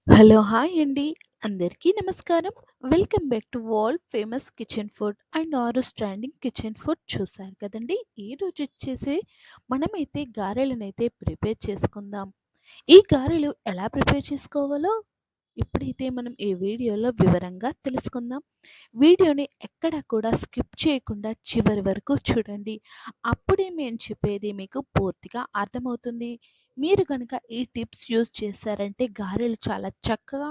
Hello! Hi అండి. అందరికీ నమస్కారం. Welcome back to world famous kitchen food and Aorus trending kitchen food చూసారు కదండీ! ఈరోజొచ్చేసి మనమైతే గారెలనైతే ప్రిపేర్ చేసుకుందాం. ఈ గారెలు ఎలా ప్రిపేర్ చేసుకోవాలో ఇప్పుడైతే మనం ఈ వీడియోలో వివరంగా తెలుసుకుందాం. వీడియోని ఎక్కడ కూడా స్కిప్ చేయకుండా చివరి వరకు చూడండి. అప్పుడే మేము చెప్పేది మీకు పూర్తిగా అర్థమవుతుంది. మీరు గనుక ఈ టిప్స్ యూజ్ చేశారంటే గారెలు చాలా చక్కగా,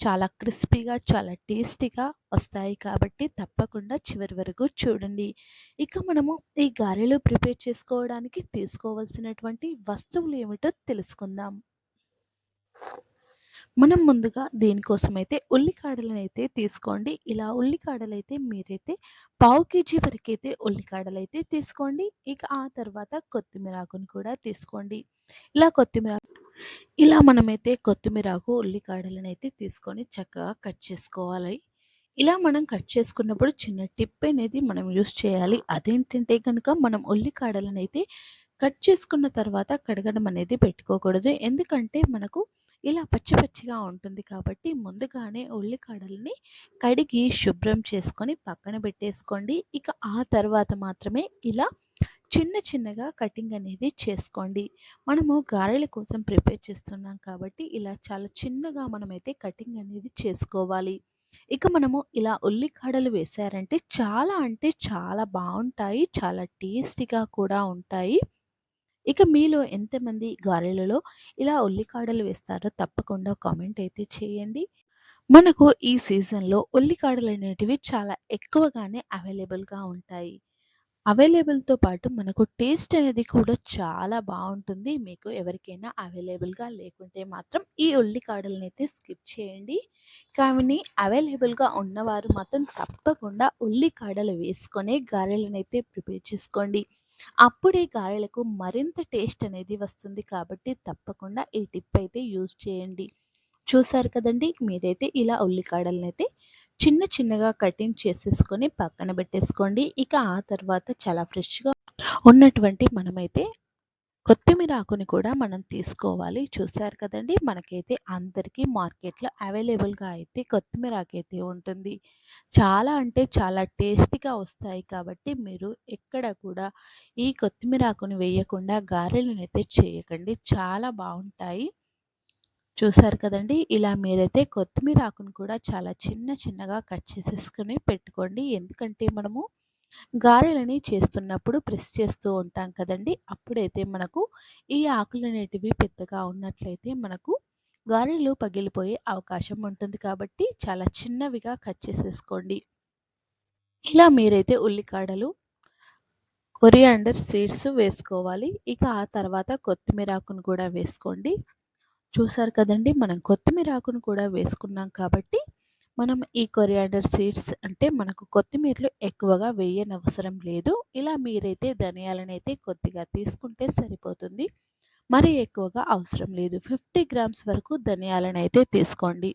చాలా క్రిస్పీగా, చాలా టేస్టీగా వస్తాయి కాబట్టి తప్పకుండా చివరి వరకు చూడండి. ఇక మనము ఈ గారెలు ప్రిపేర్ చేసుకోవడానికి తీసుకోవాల్సినటువంటి వస్తువులు ఏమిటో తెలుసుకుందాం. మనం ముందుగా దీనికోసమైతే ఉల్లికాడలనైతే తీసుకోండి. ఇలా ఉల్లికాడలైతే మీరైతే పావు కేజీ వరకైతే ఉల్లికాడలైతే తీసుకోండి. ఇక ఆ తర్వాత కొత్తిమీర ఆకును కూడా తీసుకోండి. ఇలా కొత్తిమీర ఇలా మనమైతే కొత్తిమీరాకు, ఉల్లికాడలనైతే తీసుకొని చక్కగా కట్ చేసుకోవాలి. ఇలా మనం కట్ చేసుకున్నప్పుడు చిన్న టిప్ అనేది మనం యూజ్ చేయాలి. అదేంటంటే గనుక మనం ఉల్లికాడలనైతే కట్ చేసుకున్న తర్వాత కడగడం అనేది పెట్టుకోకూడదు. ఎందుకంటే మనకు ఇలా పచ్చి పచ్చిగా ఉంటుంది కాబట్టి ముందుగానే ఉల్లికాడలని కడిగి శుభ్రం చేసుకొని పక్కన పెట్టేసుకోండి. ఇక ఆ తర్వాత మాత్రమే ఇలా చిన్న చిన్నగా కటింగ్ అనేది చేసుకోండి. మనము గారెల కోసం ప్రిపేర్ చేస్తున్నాం కాబట్టి ఇలా చాలా చిన్నగా మనమైతే కటింగ్ అనేది చేసుకోవాలి. ఇక మనము ఇలా ఉల్లికాడలు వేశారంటే చాలా అంటే చాలా బావుంటాయి. చాలా టేస్టీగా కూడా ఉంటాయి. ఇక మీలో ఎంతమంది గారెలలో ఇలా ఉల్లికాడలు వేస్తారో తప్పకుండా కామెంట్ అయితే చేయండి. మనకు ఈ సీజన్‌లో ఉల్లికాడలనేటివి చాలా ఎక్కువగానే అవైలబుల్‌గా ఉంటాయి. అవైలబుల్‌తో పాటు మనకు టేస్ట్ అనేది కూడా చాలా బావుంటుంది. మీకు ఎవరికైనా అవైలబుల్‌గా లేకుంటే మాత్రం ఈ ఉల్లికాడలనైతే స్కిప్ చేయండి. కానీ అవైలబుల్‌గా ఉన్నవారు మాత్రం తప్పకుండా ఉల్లికాడలు వేసుకొనే గారెలనైతే ప్రిపేర్ చేసుకోండి. అప్పుడే గారెలకు మరింత టేస్ట్ అనేది వస్తుంది కాబట్టి తప్పకుండా ఈ టిప్ అయితే యూజ్ చేయండి. చూసారు కదండీ! మీరైతే ఇలా ఉల్లికాడలనైతే చిన్న చిన్నగా కటింగ్ చేసేసుకొని పక్కన పెట్టేసుకోండి. ఇక ఆ తర్వాత చాలా ఫ్రెష్‌గా ఉన్నటువంటి మనమైతే కొత్తిమీర ఆకుని కూడా మనం తీసుకోవాలి. చూసారు కదండీ! మనకైతే అందరికీ మార్కెట్‌లో అవైలబుల్‌గా అయితే కొత్తిమీర ఆకైతే ఉంటుంది. చాలా అంటే చాలా టేస్టీగా వస్తాయి కాబట్టి మీరు ఎక్కడ కూడా ఈ కొత్తిమీర ఆకుని వేయకుండా గారెలనైతే చేయకండి. చాలా బావుంటాయి. చూసారు కదండీ! ఇలా మీరైతే కొత్తిమీర ఆకును కూడా చాలా చిన్న చిన్నగా కట్ చేసేసుకొని పెట్టుకోండి. ఎందుకంటే మనము గారెలని చేస్తున్నప్పుడు ప్రెస్ చేస్తూ ఉంటాం కదండీ! అప్పుడైతే మనకు ఈ ఆకులనేటివి పెద్దగా ఉన్నట్లయితే మనకు గారెలు పగిలిపోయే అవకాశం ఉంటుంది కాబట్టి చాలా చిన్నవిగా కట్ చేసేసుకోండి. ఇలా మీరైతే ఉల్లికాడలు, కొరియాండర్ సీడ్స్ వేసుకోవాలి. ఇక ఆ తర్వాత కొత్తిమీర ఆకును కూడా వేసుకోండి. చూసారు కదండీ! మనం కొత్తిమీర ఆకును కూడా వేసుకున్నాం కాబట్టి, మనం ఈ కొరియాండర్ సీడ్స్ అంటే మనకు కొత్తిమీరలు ఎక్కువగా వేయనవసరం లేదు. ఇలా మీరైతే ధనియాలనైతే కొద్దిగా తీసుకుంటే సరిపోతుంది. మరి ఎక్కువగా అవసరం లేదు. 50 గ్రామ్స్ వరకు ధనియాలనైతే తీసుకోండి.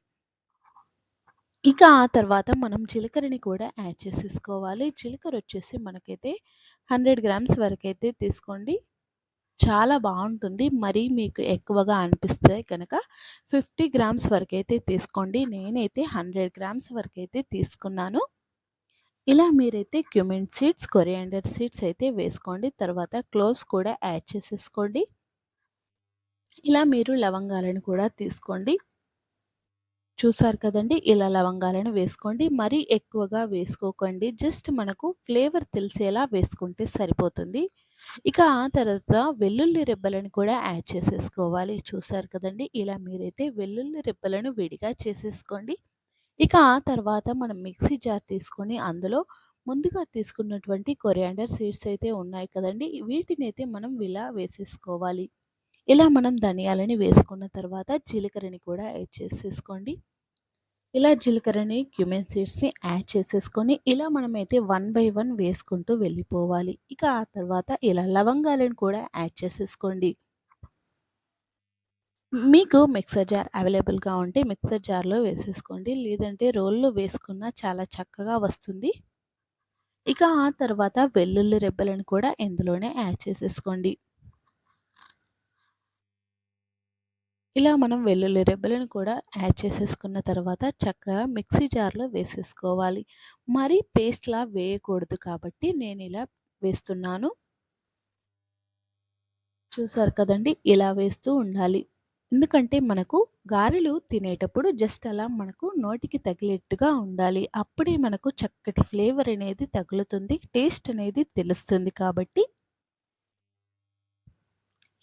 ఇక ఆ తర్వాత మనం జీలకర్రని కూడా యాడ్ చేసేసుకోవాలి. జీలకర్ర వచ్చేసి మనకైతే 100 గ్రామ్స్ వరకైతే తీసుకోండి. చాలా బావుంటుంది. మరీ మీకు ఎక్కువగా అనిపిస్తే గనక 50 గ్రామ్స్ వరకైతే తీసుకోండి. నేనైతే 100 గ్రామ్స్ వరకైతే తీసుకున్నాను. ఇలా మీరైతే క్యుమిన్ సీడ్స్, కొరియాండర్ సీడ్స్ అయితే వేసుకోండి. తర్వాత క్లోవ్స్ కూడా యాడ్ చేసేసుకోండి. ఇలా మీరు లవంగాలను కూడా తీసుకోండి. చూసారు కదండీ! ఇలా లవంగాలను వేసుకోండి. మరీ ఎక్కువగా వేసుకోకండి. జస్ట్ మనకు ఫ్లేవర్ తెలిసేలా వేసుకుంటే సరిపోతుంది. ఇక ఆ తర్వాత వెల్లుల్లి రెబ్బలను కూడా యాడ్ చేసేసుకోవాలి. చూసారు కదండీ! ఇలా మీరైతే వెల్లుల్లి రెబ్బలను విడిగా చేసేసుకోండి. ఇక ఆ తర్వాత మనం మిక్సీ జార్ తీసుకొని అందులో ముందుగా తీసుకున్నటువంటి కొరియాండర్ సీడ్స్ అయితే ఉన్నాయి కదండీ! వీటినైతే మనం ఇలా వేసేసుకోవాలి. ఇలా మనం ధనియాలని వేసుకున్న తర్వాత జీలకర్రని కూడా యాడ్ చేసేసుకోండి. ఇలా జీలకర్రని, క్యుమిన్ సీడ్స్‌ని యాడ్ చేసేసుకొని ఇలా మనమైతే వన్ బై వన్ వేసుకుంటూ వెళ్ళిపోవాలి. ఇక ఆ తర్వాత ఇలా లవంగాలను కూడా యాడ్ చేసేసుకోండి. మీకు మిక్సర్ జార్ అవైలబుల్‌గా ఉంటే మిక్సర్ జార్‌లో వేసేసుకోండి. లేదంటే రోల్లో వేసుకున్నా చాలా చక్కగా వస్తుంది. ఇక ఆ తర్వాత వెల్లుల్లి రెబ్బలను కూడా ఇందులోనే యాడ్ చేసేసుకోండి. ఇలా మనం వెల్లుల్లి రెబ్బలను కూడా యాడ్ చేసేసుకున్న తర్వాత చక్కగా మిక్సీ జార్‌లో వేసేసుకోవాలి. మరీ పేస్ట్‌లా వేయకూడదు కాబట్టి నేనిలా వేస్తున్నాను. చూసారు కదండీ! ఇలా వేస్తూ ఉండాలి. ఎందుకంటే మనకు గారెలు తినేటప్పుడు జస్ట్ అలా మనకు నోటికి తగిలేట్టుగా ఉండాలి. అప్పుడే మనకు చక్కటి ఫ్లేవర్ అనేది తగులుతుంది. టేస్ట్ అనేది తెలుస్తుంది కాబట్టి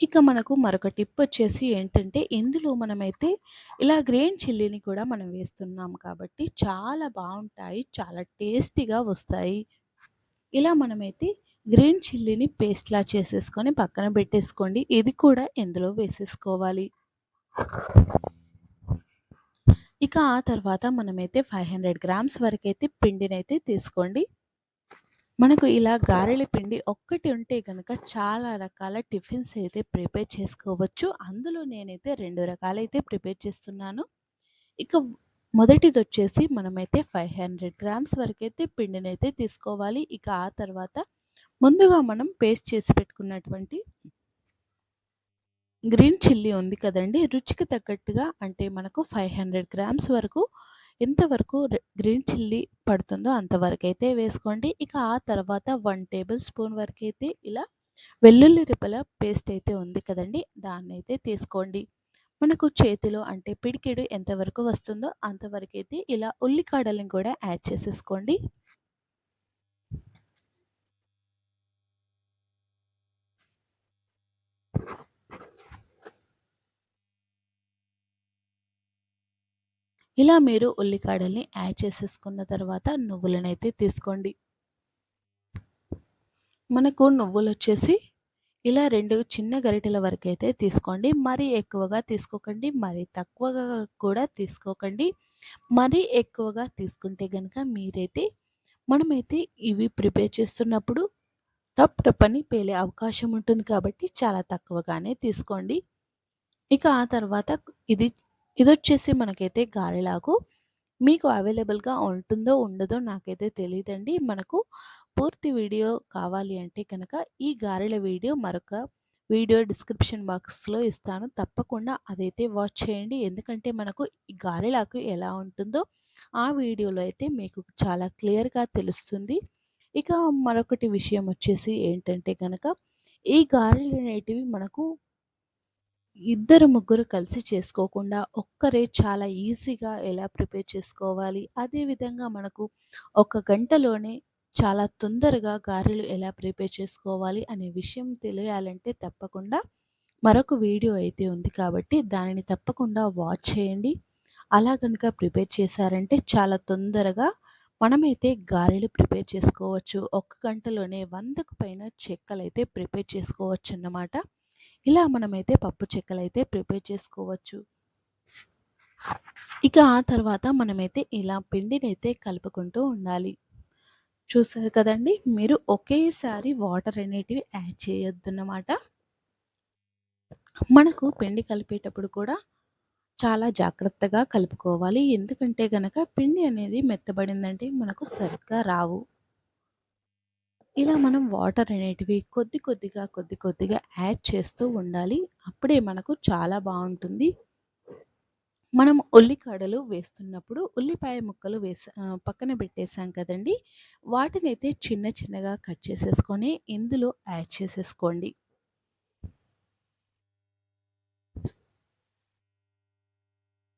ఇక మనకు మరొక టిప్ వచ్చేసి ఏంటంటే, ఇందులో మనమైతే ఇలా గ్రీన్ చిల్లీని కూడా మనం వేస్తున్నాం కాబట్టి చాలా బావుంటాయి. చాలా టేస్టీగా వస్తాయి. ఇలా మనమైతే గ్రీన్ చిల్లీని పేస్ట్‌లా చేసేసుకొని పక్కన పెట్టేసుకోండి. ఇది కూడా ఇందులో వేసేసుకోవాలి. ఇక ఆ తర్వాత మనమైతే 500 గ్రామ్స్ వరకైతే పిండినైతే తీసుకోండి. మనకు ఇలా గారెల పిండి ఒక్కటి ఉంటే గనక చాలా రకాల టిఫిన్స్ అయితే ప్రిపేర్ చేసుకోవచ్చు. అందులో నేనైతే 2 రకాలైతే ప్రిపేర్ చేస్తున్నాను. ఇక మొదటిదొచ్చేసి మనమైతే 500 గ్రామ్స్ వరకైతే పిండినైతే తీసుకోవాలి. ఇక ఆ తర్వాత ముందుగా మనం పేస్ట్ చేసి పెట్టుకున్నటువంటి గ్రీన్ చిల్లీ ఉంది కదండీ! రుచికి తగ్గట్టుగా అంటే మనకు 500 గ్రామ్స్ వరకు ఎంతవరకు గ్రీన్ చిల్లీ పడుతుందో అంతవరకైతే వేసుకోండి. ఇక ఆ తర్వాత 1 టేబుల్ స్పూన్ వరకైతే ఇలా వెల్లుల్లి రెబ్బల పేస్ట్ అయితే ఉంది కదండీ! దాన్నైతే తీసుకోండి. మనకు చేతిలో అంటే పిడికెడు ఎంతవరకు వస్తుందో అంతవరకైతే ఇలా ఉల్లికాడలను కూడా యాడ్ చేసేసుకోండి. ఇలా మీరు ఉల్లికాడల్ని యాడ్ చేసేసుకున్న తర్వాత నువ్వులనైతే తీసుకోండి. మనకు నువ్వులొచ్చేసి ఇలా 2 చిన్న గరిటెల వరకైతే తీసుకోండి. మరీ ఎక్కువగా తీసుకోకండి. మరీ తక్కువగా కూడా తీసుకోకండి. మరీ ఎక్కువగా తీసుకుంటే గనక మీరైతే మనమైతే ఇవి ప్రిపేర్ చేస్తున్నప్పుడు టప్ టప్ అని పేలే అవకాశం ఉంటుంది కాబట్టి చాలా తక్కువగానే తీసుకోండి. ఇక ఆ తర్వాత ఇది ఇదొచ్చేసి మనకైతే గారెలాగు మీకు అవైలబుల్‌గా ఉంటుందో, ఉండదో నాకైతే తెలీదండి. మనకు పూర్తి వీడియో కావాలి అంటే కనుక ఈ గారెల వీడియో మరొక వీడియో డిస్క్రిప్షన్ బాక్స్‌లో ఇస్తాను. తప్పకుండా అదైతే వాచ్ చేయండి. ఎందుకంటే మనకు ఈ గారెలాకు ఎలా ఉంటుందో ఆ వీడియోలో అయితే మీకు చాలా క్లియర్‌గా తెలుస్తుంది. ఇక మరొకటి విషయం వచ్చేసి ఏంటంటే గనక ఈ గారెలనేటివి మనకు ఇద్దరు, ముగ్గురు కలిసి చేసుకోకుండా ఒక్కరే చాలా ఈజీగా ఎలా ప్రిపేర్ చేసుకోవాలి, అదే విధంగా మనకు ఒక గంటలోనే చాలా తొందరగా గారెలు ఎలా ప్రిపేర్ చేసుకోవాలి అనే విషయం తెలియాలంటే తప్పకుండా మరొక వీడియో అయితే ఉంది కాబట్టి దానిని తప్పకుండా వాచ్ చేయండి. అలా గనుక ప్రిపేర్ చేశారంటే చాలా తొందరగా మనమైతే గారెలు ప్రిపేర్ చేసుకోవచ్చు. ఒక్క గంటలోనే 100కు పైన చెక్కలైతే ప్రిపేర్ చేసుకోవచ్చన్నమాట. ఇలా మనమైతే పప్పు చెక్కలైతే ప్రిపేర్ చేసుకోవచ్చు. ఇక ఆ తర్వాత మనమైతే ఇలా పిండినైతే కలుపుకుంటూ ఉండాలి. చూసారు కదండీ! మీరు ఒకేసారి వాటర్ అనేటివి యాడ్ చేయొద్దన్నమాట. మనకు పిండి కలిపేటప్పుడు కూడా చాలా జాగ్రత్తగా కలుపుకోవాలి. ఎందుకంటే గనక పిండి అనేది మెత్తబడిందంటే మనకు సరిగ్గా రావు. ఇలా మనం వాటర్ అనేటివి కొద్ది కొద్దిగా యాడ్ చేస్తూ ఉండాలి. అప్పుడే మనకు చాలా బావుంటుంది. మనం ఉల్లికాడలు వేస్తున్నప్పుడు ఉల్లిపాయ ముక్కలు పక్కన పెట్టేసాం కదండీ! వాటినైతే చిన్న చిన్నగా కట్ చేసేసుకొని ఇందులో యాడ్ చేసేసుకోండి.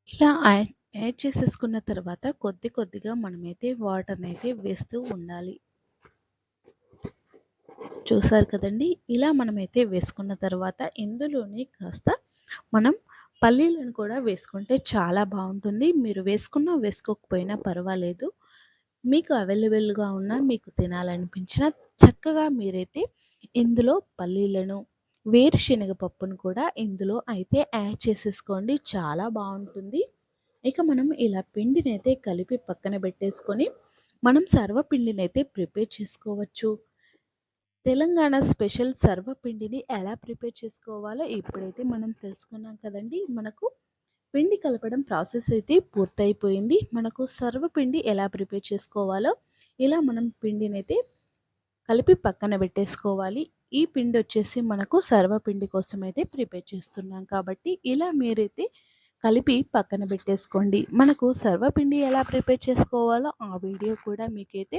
ఇలా యాడ్ చేసేసుకున్న తర్వాత కొద్దిగా మనమైతే వాటర్‌నైతే వేస్తూ ఉండాలి. చూసారు కదండీ! ఇలా మనమైతే వేసుకున్న తర్వాత ఇందులోనే కాస్త మనం పల్లీలను కూడా వేసుకుంటే చాలా బావుంటుంది. మీరు వేసుకున్నా, వేసుకోకపోయినా పర్వాలేదు. మీకు అవైలబుల్‌గా ఉన్న, మీకు తినాలనిపించిన చక్కగా మీరైతే ఇందులో పల్లీలను, వేరుశనగ పప్పును కూడా ఇందులో అయితే యాడ్ చేసేసుకోండి. చాలా బావుంటుంది. ఇక మనం ఇలా పిండినైతే కలిపి పక్కన పెట్టేసుకొని, మనం సర్వపిండినైతే ప్రిపేర్ చేసుకోవచ్చు. తెలంగాణ స్పెషల్ సర్వపిండిని ఎలా ప్రిపేర్ చేసుకోవాలో ఇప్పుడైతే మనం తెలుసుకున్నాం కదండీ! మనకు పిండి కలపడం ప్రాసెస్ అయితే పూర్తయిపోయింది. మనకు సర్వపిండి ఎలా ప్రిపేర్ చేసుకోవాలో ఇలా మనం పిండినైతే కలిపి పక్కన పెట్టేసుకోవాలి. ఈ పిండొచ్చేసి మనకు సర్వపిండి కోసమైతే ప్రిపేర్ చేస్తున్నాం కాబట్టి ఇలా మీరైతే కలిపి పక్కన పెట్టేసుకోండి. మనకు సర్వపిండి ఎలా ప్రిపేర్ చేసుకోవాలో ఆ వీడియో కూడా మీకైతే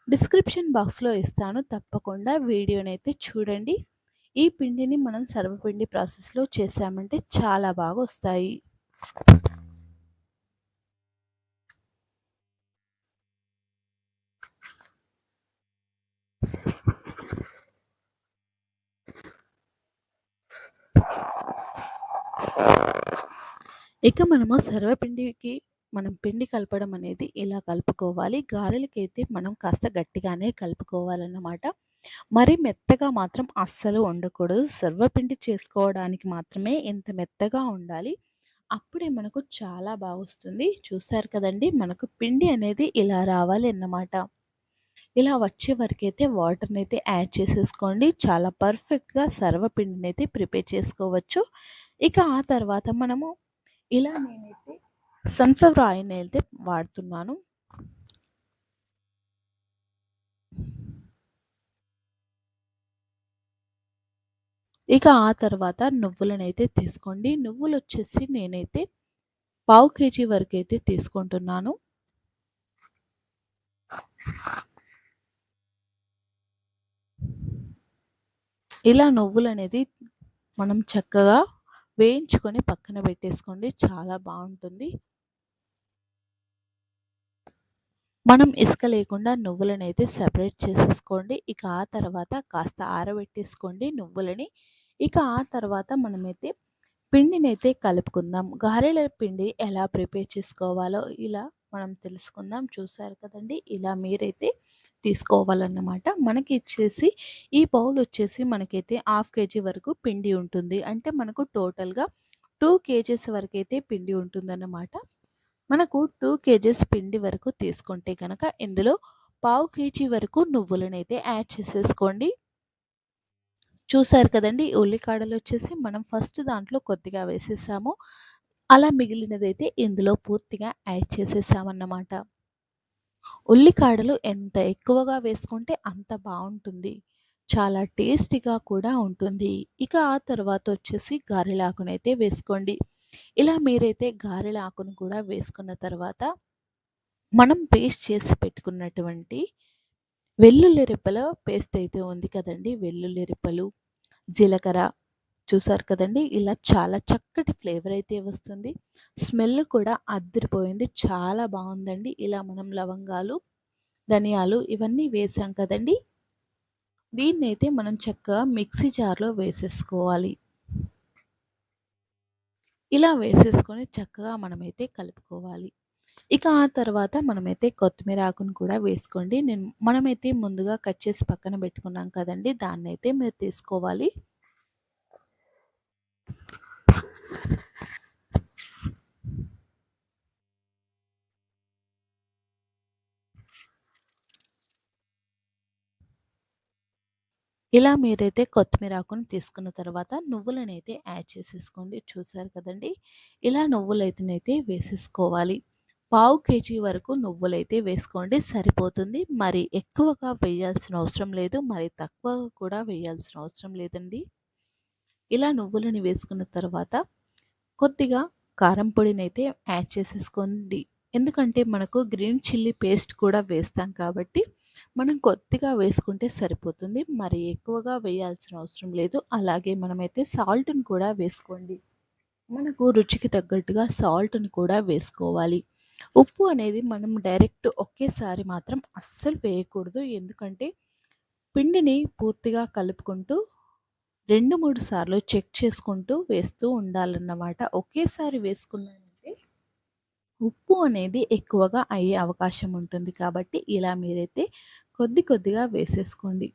డిస్క్రిప్షన్ బాక్స్‌లో ఇస్తాను. తప్పకుండా వీడియోనైతే చూడండి. ఈ పిండిని మనం సర్వపిండి ప్రాసెస్‌లో చేశామంటే చాలా బాగొస్తాయి. ఇక మనము సర్వపిండికి మనం పిండి కలపడం అనేది ఇలా కలుపుకోవాలి. గారెలకైతే మనం కాస్త గట్టిగానే కలుపుకోవాలన్నమాట. మరి మెత్తగా మాత్రం అస్సలు ఉండకూడదు. సర్వపిండి చేసుకోవడానికి మాత్రమే ఇంత మెత్తగా ఉండాలి. అప్పుడే మనకు చాలా బాగొస్తుంది. చూసారు కదండీ! మనకు పిండి అనేది ఇలా రావాలి అన్నమాట. ఇలా వచ్చే వరకైతే వాటర్‌నైతే యాడ్ చేసేసుకోండి. చాలా పర్ఫెక్ట్‌గా సర్వపిండినైతే ప్రిపేర్ చేసుకోవచ్చు. ఇక ఆ తర్వాత మనము ఇలా నేనైతే సన్‌ఫ్లవర్ ఆయిల్‌నైతే వాడుతున్నాను. ఇక ఆ తర్వాత నువ్వులనైతే తీసుకోండి. నువ్వులొచ్చేసి నేనైతే పావు కేజీ వరకైతే తీసుకుంటున్నాను. ఇలా నువ్వులనేది మనం చక్కగా వేయించుకొని పక్కన పెట్టేసుకోండి. చాలా బావుంటుంది. మనం ఇసుక లేకుండా నువ్వులనైతే సెపరేట్ చేసేసుకోండి. ఇక ఆ తర్వాత కాస్త ఆరబెట్టేసుకోండి నువ్వులని. ఇక ఆ తర్వాత మనమైతే పిండినైతే కలుపుకుందాం. గారెల పిండి ఎలా ప్రిపేర్ చేసుకోవాలో ఇలా మనం తెలుసుకుందాం. చూసారు కదండీ! ఇలా మీరైతే తీసుకోవాలన్నమాట. మనకి ఇచ్చేసి ఈ బౌల్ వచ్చేసి మనకైతే హాఫ్ కేజీ వరకు పిండి ఉంటుంది. అంటే మనకు టోటల్‌గా 2 కేజీస్ వరకైతే పిండి ఉంటుందన్నమాట. మనకు 2 కేజీస్ పిండి వరకు తీసుకుంటే గనక ఇందులో పావు కేజీ వరకు నువ్వులనైతే యాడ్ చేసేసుకోండి. చూసారు కదండీ! ఉల్లికాడలొచ్చేసి మనం ఫస్ట్ దాంట్లో కొద్దిగా వేసేసాము. అలా మిగిలినదైతే ఇందులో పూర్తిగా యాడ్ చేసేసామన్నమాట. ఉల్లికాడలు ఎంత ఎక్కువగా వేసుకుంటే అంత బావుంటుంది. చాలా టేస్టీగా కూడా ఉంటుంది. ఇక ఆ తర్వాతొచ్చేసి గారెలాకునైతే వేసుకోండి. ఇలా మీరైతే గారెలాకును కూడా వేసుకున్న తర్వాత మనం పేస్ట్ చేసి పెట్టుకున్నటువంటి వెల్లుల్లి రెబ్బల పేస్ట్ అయితే ఉంది కదండీ! వెల్లుల్లి రెబ్బలు, జీలకర్ర చూసారు కదండీ! ఇలా చాలా చక్కటి ఫ్లేవర్ అయితే వస్తుంది. స్మెల్ కూడా అద్దిరిపోయింది. చాలా బావుందండి. ఇలా మనం లవంగాలు, ధనియాలు ఇవన్నీ వేసాం కదండీ! దీన్నైతే మనం చక్కగా మిక్సీ జార్‌లో వేసేసుకోవాలి. ఇలా వేసేసుకొని చక్కగా మనమైతే కలుపుకోవాలి. ఇక ఆ తర్వాత మనమైతే కొత్తిమీర ఆకును కూడా వేసుకోండి. మనమైతే ముందుగా కట్ చేసి పక్కన పెట్టుకున్నాం కదండీ! దాన్నైతే మీరు తీసుకోవాలి. ఇలా మీరైతే కొత్తిమీర ఆకును తీసుకున్న తర్వాత నువ్వులనైతే యాడ్ చేసేసుకోండి. చూసారు కదండీ! ఇలా నువ్వులైతేనైతే వేసేసుకోవాలి. పావు కేజీ వరకు నువ్వులైతే వేసుకోండి సరిపోతుంది. మరి ఎక్కువగా వేయాల్సిన అవసరం లేదు. మరి తక్కువ కూడా వేయాల్సిన అవసరం లేదండి. ఇలా నువ్వులని వేసుకున్న తర్వాత కొద్దిగా కారం పొడినైతే యాడ్ చేసేసుకోండి. ఎందుకంటే మనకు గ్రీన్ చిల్లీ పేస్ట్ కూడా వేస్తాం కాబట్టి మనం కొద్దిగా వేసుకుంటే సరిపోతుంది. మరి ఎక్కువగా వేయాల్సిన అవసరం లేదు. అలాగే మనమైతే సాల్ట్‌ని కూడా వేసుకోండి. మనకు రుచికి తగ్గట్టుగా సాల్ట్‌ని కూడా వేసుకోవాలి. ఉప్పు అనేది మనం డైరెక్ట్ ఒకేసారి మాత్రం అస్సలు వేయకూడదు. ఎందుకంటే పిండిని పూర్తిగా కలుపుకుంటూ 2, 3 సార్లు చెక్ చేసుకుంటూ వేస్తూ ఉండాలన్నమాట. ఒకేసారి వేసుకున్నానంటే ఉప్పు అనేది ఎక్కువగా అయ్యే అవకాశం ఉంటుంది. కాబట్టి ఇలా మీరైతే కొద్ది కొద్దిగా వేసేసుకోండి.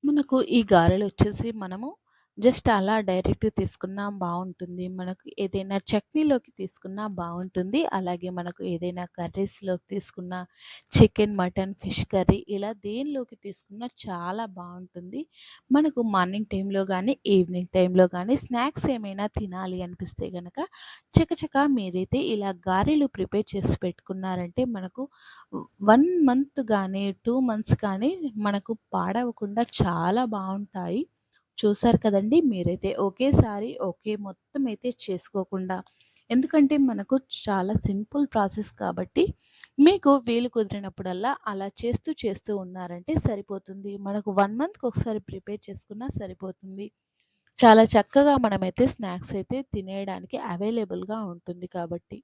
మనకు ఈ గారెలొచ్చేసి మనము జస్ట్ అలా డైరెక్ట్‌గా తీసుకున్నా బావుంటుంది. మనకు ఏదైనా చట్నీలోకి తీసుకున్నా బావుంటుంది. అలాగే మనకు ఏదైనా కర్రీస్‌లోకి తీసుకున్నా చికెన్, మటన్, ఫిష్ కర్రీ ఇలా దేనిలోకి తీసుకున్నా చాలా బావుంటుంది. మనకు మార్నింగ్ టైంలో గానీ, ఈవినింగ్ టైంలో గానీ స్నాక్స్ ఏమైనా తినాలి అనిపిస్తే గనక చకచకా మీరైతే ఇలా గారెలు ప్రిపేర్ చేసి పెట్టుకున్నారంటే మనకు 1 మంత్ గానీ, 2 మంత్స్ కానీ మనకు పాడవకుండా చాలా బావుంటాయి. చూసారు కదండీ! మీరైతే ఒకేసారి మొత్తం అయితే చేసుకోకుండా ఎందుకంటే మనకు చాలా సింపుల్ ప్రాసెస్ కాబట్టి మీకు వీలు కుదిరినప్పుడల్లా అలా చేస్తూ ఉన్నారంటే సరిపోతుంది. మనకు 1 మంత్‌కి ఒకసారి ప్రిపేర్ చేసుకున్నా సరిపోతుంది. చాలా చక్కగా మనమైతే స్నాక్స్ అయితే తినేయడానికి అవైలబుల్‌గా ఉంటుంది కాబట్టి.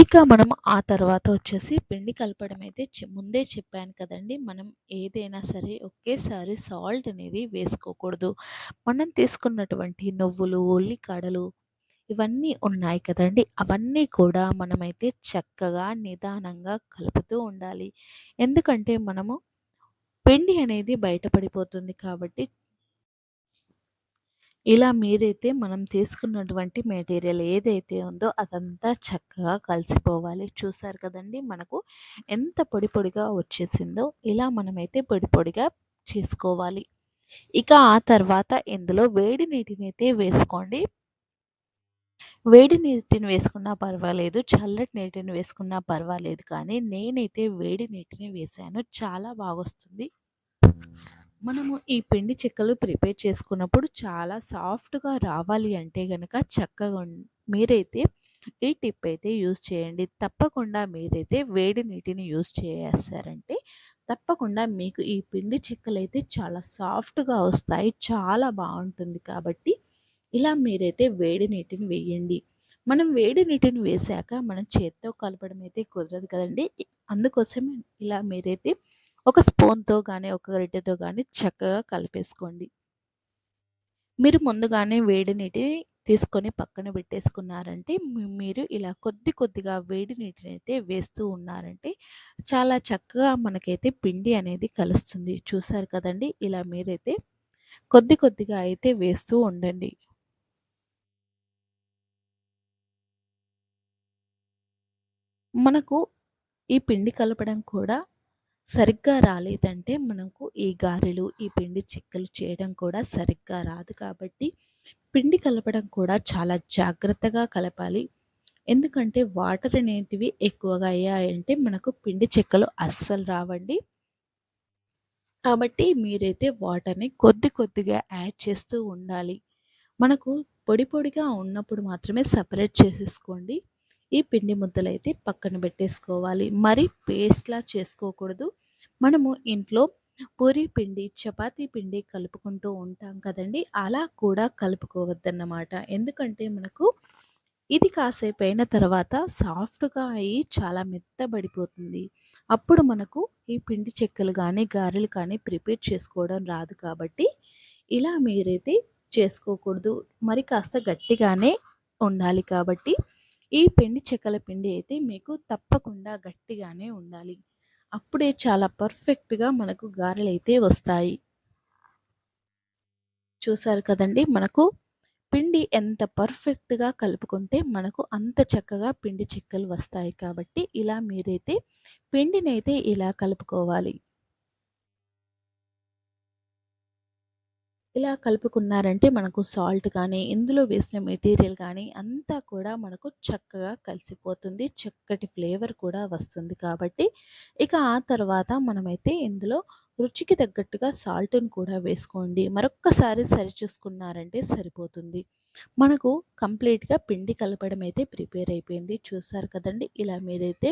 ఇక మనం ఆ తర్వాత వచ్చేసి పిండి కలపడం అయితే ముందే చెప్పాను కదండీ! మనం ఏదైనా సరే ఒకేసారి సాల్ట్ అనేది వేసుకోకూడదు. మనం తీసుకున్నటువంటి నువ్వులు, ఉల్లికాడలు ఇవన్నీ ఉన్నాయి కదండీ! అవన్నీ కూడా మనమైతే చక్కగా నిదానంగా కలుపుతూ ఉండాలి. ఎందుకంటే మనము పిండి అనేది బయట పడిపోతుంది కాబట్టి ఇలా మీరైతే మనం తీసుకున్నటువంటి మెటీరియల్ ఏదైతే ఉందో అదంతా చక్కగా కలిసిపోవాలి. చూసారు కదండీ! మనకు ఎంత పొడి పొడిగా వచ్చేసిందో ఇలా మనమైతే పొడి పొడిగా చేసుకోవాలి. ఇక ఆ తర్వాత ఇందులో వేడి నీటినైతే వేసుకోండి. వేడి నీటిని వేసుకున్నా పర్వాలేదు. చల్లటి నీటిని వేసుకున్నా పర్వాలేదు. కానీ నేనైతే వేడి నీటిని వేశాను. చాలా బాగొస్తుంది. మనము ఈ పిండి చెక్కలు ప్రిపేర్ చేసుకున్నప్పుడు చాలా సాఫ్ట్‌గా రావాలి అంటే గనక చక్కగా మీరైతే ఈ టిప్ అయితే యూజ్ చేయండి. తప్పకుండా మీరైతే వేడి నీటిని యూజ్ చేశారంటే తప్పకుండా మీకు ఈ పిండి చెక్కలైతే చాలా సాఫ్ట్‌గా వస్తాయి. చాలా బావుంటుంది కాబట్టి ఇలా మీరైతే వేడి నీటిని వేయండి. మనం వేడి నీటిని వేశాక మనం చేత్తో కలపడం అయితే కుదరదు కదండీ! అందుకోసమే ఇలా మీరైతే ఒక స్పూన్‌తో గానీ, ఒక గరిటెతో గానీ చక్కగా కలిపేసుకోండి. మీరు ముందుగానే వేడి నీటిని తీసుకొని పక్కన పెట్టేసుకున్నారంటే, మీరు ఇలా కొద్ది కొద్దిగా వేడి నీటినైతే వేస్తూ ఉన్నారంటే, చాలా చక్కగా మనకైతే పిండి అనేది కలుస్తుంది. చూసారు కదండీ! ఇలా మీరైతే కొద్ది కొద్దిగా అయితే వేస్తూ ఉండండి. మనకు ఈ పిండి కలపడం కూడా సరిగ్గా రాలేదంటే మనకు ఈ గారెలు, ఈ పిండి చిక్కలు చేయడం కూడా సరిగ్గా రాదు కాబట్టి పిండి కలపడం కూడా చాలా జాగ్రత్తగా కలపాలి. ఎందుకంటే వాటర్ అనేటివి ఎక్కువగా అయ్యాయంటే మనకు పిండి చెక్కలు అస్సలు రావండి. కాబట్టి మీరైతే వాటర్‌ని కొద్ది కొద్దిగా యాడ్ చేస్తూ ఉండాలి. మనకు పొడి పొడిగా ఉన్నప్పుడు మాత్రమే సెపరేట్ చేసేసుకోండి. ఈ పిండి ముద్దలైతే పక్కన పెట్టేసుకోవాలి. మరి పేస్ట్‌లా చేసుకోకూడదు. మనము ఇంట్లో పూరీ పిండి, చపాతీ పిండి కలుపుకుంటూ ఉంటాం కదండీ! అలా కూడా కలుపుకోవద్దన్నమాట. ఎందుకంటే మనకు ఇది కాసేపయిన తర్వాత సాఫ్ట్‌గా అయ్యి చాలా మెత్తబడిపోతుంది. అప్పుడు మనకు ఈ పిండి చెక్కలు గానీ, గారెలు కానీ ప్రిపేర్ చేసుకోవడం రాదు కాబట్టి, ఇలా మీరైతే చేసుకోకూడదు. మరి కాస్త గట్టిగానే ఉండాలి కాబట్టి, ఈ పిండి చెక్కల పిండి అయితే మీకు తప్పకుండా గట్టిగానే ఉండాలి. అప్పుడే చాలా పర్ఫెక్ట్‌గా మనకు గారెలైతే వస్తాయి. చూసారు కదండీ! మనకు పిండి ఎంత పర్ఫెక్ట్‌గా కలుపుకుంటే మనకు అంత చక్కగా పిండి చిక్కలు వస్తాయి కాబట్టి, ఇలా మీరైతే పిండినైతే ఇలా కలుపుకోవాలి. ఇలా కలుపుకున్నారంటే మనకు సాల్ట్ కానీ, ఇందులో వేసిన మెటీరియల్ కానీ అంతా కూడా మనకు చక్కగా కలిసిపోతుంది. చక్కటి ఫ్లేవర్ కూడా వస్తుంది కాబట్టి, ఇక ఆ తర్వాత మనమైతే ఇందులో రుచికి తగ్గట్టుగా సాల్ట్‌ని కూడా వేసుకోండి. మరొక్కసారి సరిచూసుకున్నారంటే సరిపోతుంది. మనకు కంప్లీట్‌గా పిండి కలపడం అయితే ప్రిపేర్ అయిపోయింది. చూసారు కదండీ! ఇలా మీరైతే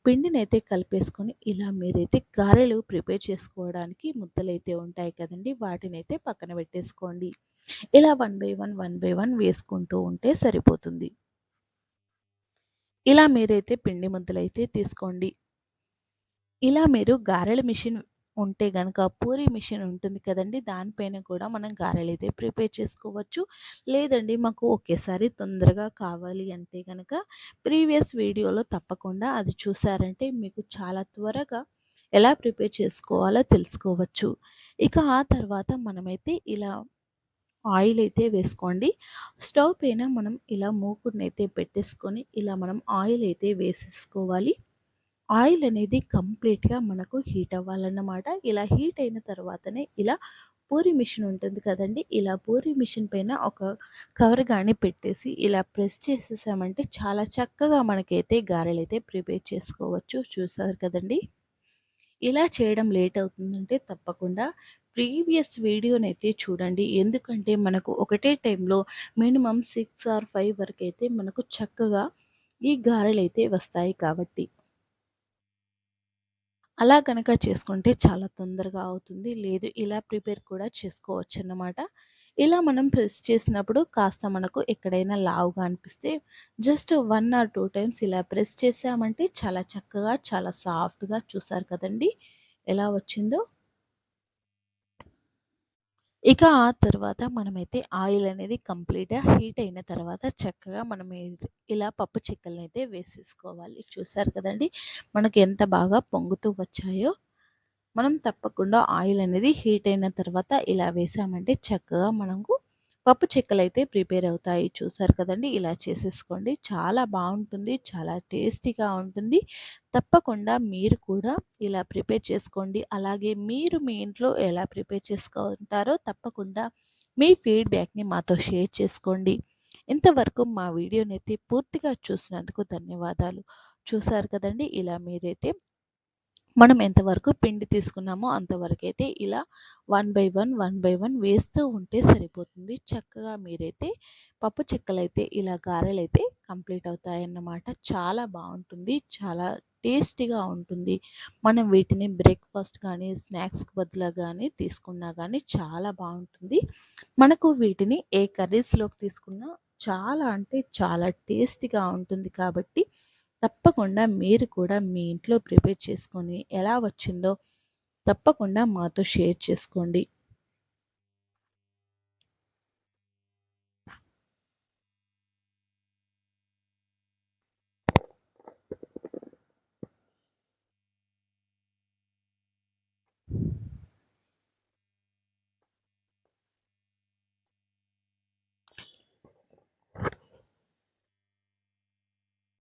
పిండినైతే కలిపేసుకొని ఇలా మీరైతే గారెలు ప్రిపేర్ చేసుకోవడానికి ముద్దలైతే ఉంటాయి కదండీ! వాటినైతే పక్కన పెట్టేసుకోండి. ఇలా వన్ బై వన్ వేసుకుంటూ ఉంటే సరిపోతుంది. ఇలా మీరైతే పిండి ముద్దలైతే తీసుకోండి. ఇలా మీరు గారెల మిషన్ ఉంటే గనక పూరీ మిషన్ ఉంటుంది కదండీ! దానిపైన కూడా మనం గారెలైతే ప్రిపేర్ చేసుకోవచ్చు. లేదండి మాకు ఒకేసారి తొందరగా కావాలి అంటే గనక ప్రీవియస్ వీడియోలో తప్పకుండా అది చూసారంటే మీకు చాలా త్వరగా ఎలా ప్రిపేర్ చేసుకోవాలో తెలుసుకోవచ్చు. ఇక ఆ తర్వాత మనమైతే ఇలా ఆయిల్ అయితే వేసుకోండి. స్టవ్ పైన మనం ఇలా మూకుడునైతే పెట్టేసుకొని ఇలా మనం ఆయిల్ అయితే వేసేసుకోవాలి. ఆయిల్ అనేది కంప్లీట్‌గా మనకు హీట్ అవ్వాలన్నమాట. ఇలా హీట్ అయిన తర్వాతనే ఇలా పూరి మిషన్ ఉంటుంది కదండీ! ఇలా పూరి మిషన్ పైన ఒక కవర్ గాని పెట్టేసి ఇలా ప్రెస్ చేసేసామంటే చాలా చక్కగా మనకైతే గారెలైతే ప్రిపేర్ చేసుకోవచ్చు. చూసారు కదండీ! ఇలా చేయడం లేట్ అవుతుందంటే తప్పకుండా ప్రీవియస్ వీడియోనైతే చూడండి. ఎందుకంటే మనకు ఒకటే టైంలో మినిమమ్ 6 ఆర్ 5 వరకైతే మనకు చక్కగా ఈ గారెలైతే వస్తాయి కాబట్టి. అలా గనక చేసుకుంటే చాలా తొందరగా అవుతుంది. లేదు ఇలా ప్రిపేర్ కూడా చేసుకోవచ్చన్నమాట. ఇలా మనం ప్రెస్ చేసినప్పుడు కాస్త మనకు ఎక్కడైనా లావుగా అనిపిస్తే జస్ట్ 1 ఆర్ 2 టైమ్స్ ఇలా ప్రెస్ చేశామంటే చాలా చక్కగా, చాలా సాఫ్ట్‌గా చూసారు కదండీ! ఎలా వచ్చిందో. ఇక ఆ తర్వాత మనమైతే ఆయిల్ అనేది కంప్లీట్‌గా హీట్ అయిన తర్వాత చక్కగా మనం ఇలా పప్పు చిక్కలనైతే వేసేసుకోవాలి. చూసారు కదండీ! మనకి ఎంత బాగా పొంగుతూ వచ్చాయో. మనం తప్పకుండా ఆయిల్ అనేది హీట్ అయిన తర్వాత ఇలా వేసామంటే చక్కగా మనకు పప్పు చెక్కలైతే ప్రిపేర్ అవుతాయి. చూసారు కదండీ! ఇలా చేసేసుకోండి. చాలా బావుంటుంది. చాలా టేస్టీగా ఉంటుంది. తప్పకుండా మీరు కూడా ఇలా ప్రిపేర్ చేసుకోండి. అలాగే మీరు మీ ఇంట్లో ఎలా ప్రిపేర్ చేసుకుంటారో తప్పకుండా మీ ఫీడ్‌బ్యాక్‌ని మాతో షేర్ చేసుకోండి. ఇంతవరకు మా వీడియోనైతే పూర్తిగా చూసినందుకు ధన్యవాదాలు. చూసారు కదండీ! ఇలా మీరైతే మనం ఎంతవరకు పిండి తీసుకున్నామో అంతవరకైతే ఇలా వన్ బై వన్ వేస్తూ ఉంటే సరిపోతుంది. చక్కగా మీరైతే పప్పు చెక్కలైతే ఇలా గారెలైతే కంప్లీట్ అవుతాయన్నమాట. చాలా బావుంటుంది. చాలా టేస్టీగా ఉంటుంది. మనం వీటిని బ్రేక్‌ఫాస్ట్ కానీ, స్నాక్స్‌కి బదులుగా గానీ తీసుకున్నా గానీ చాలా బావుంటుంది. మనకు వీటిని ఏ కర్రీస్‌లోకి తీసుకున్నా చాలా అంటే చాలా టేస్టీగా ఉంటుంది కాబట్టి తప్పకుండా మీరు కూడా మీ ఇంట్లో ప్రిపేర్ చేసుకొని ఎలా వచ్చిందో తప్పకుండా మాతో షేర్ చేసుకోండి.